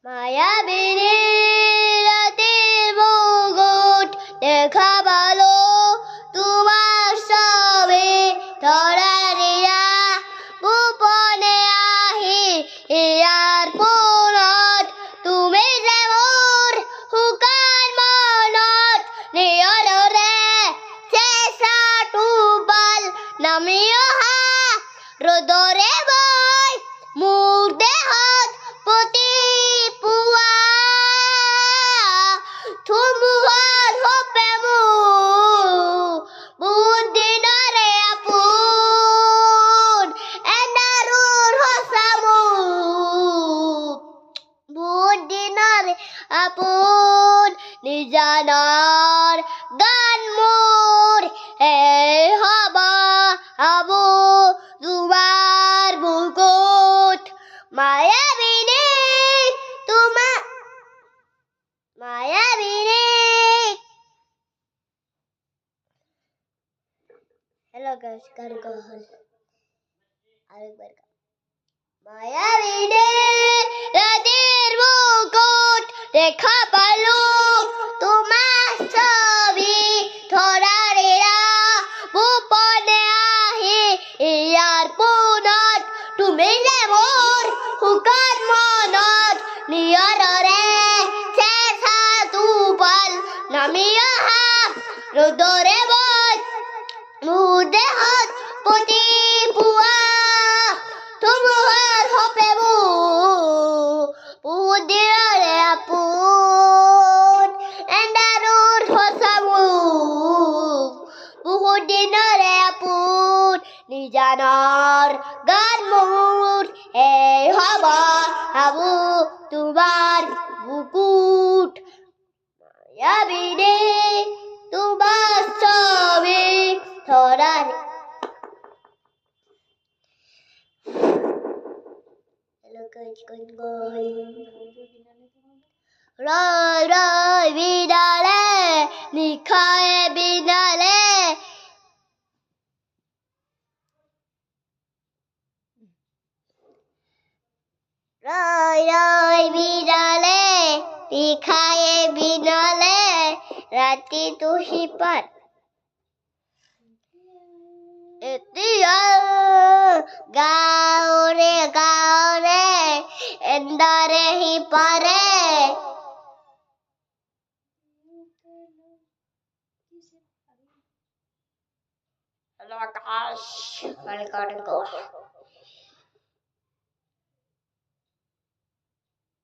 মায়াবিনী রাতের মুকুট দেখা ভালো তোমার সবে ধরারিয়া গোপনে আহি ইয়ার পুনত তুমি যে মোর হুকার মনত নিয়লরে চেষ্টা টুবাল নামিও হা রোদরে বই মোৰ দেহত প্ৰতি পুৱা ধুমুহাৰ হোপে বহুত দিনৰে আপোন এন্ধাৰৰ সঁচা বহুত দিনৰে আপোন নিজানৰ গান মোৰ এই হব আবু তোমাৰ বুকুত মায়াবিনী তোমার মায়াবিনী হ্যালো গাইস গান গাওয়া হল আরেকবার মায়াবিনী রাতের মুকুট দেখা পালো তোমার ছবি ধরারেরা গোপনে আহি ইয়ার পুনত তুমি যে মোর হুকার মনত নিয়ৰৰে চেঁচা টুপাল নামিও হা ৰ'দৰে বই মোৰ দেহত প্ৰতি পুৱা ধুমুহাৰ হোপে বহুত দিনৰে আপোন এন্ধাৰৰ সঁচা বহুত দিনৰে আপোন নিজানৰ গান মোৰ এই হব আবু তোমার বুকুট মায়াবিনী তোমার ছবি ধরার রয় রয় বিনালে নিখায়ে বিনালে রয় রয় বিনালে নিখায়ে বিনালে রাতি তুহি পাত এতিয়া গাঁৱৰে গাঁৱৰে এন্দাৰে সিপাৰে Hello guys, welcome to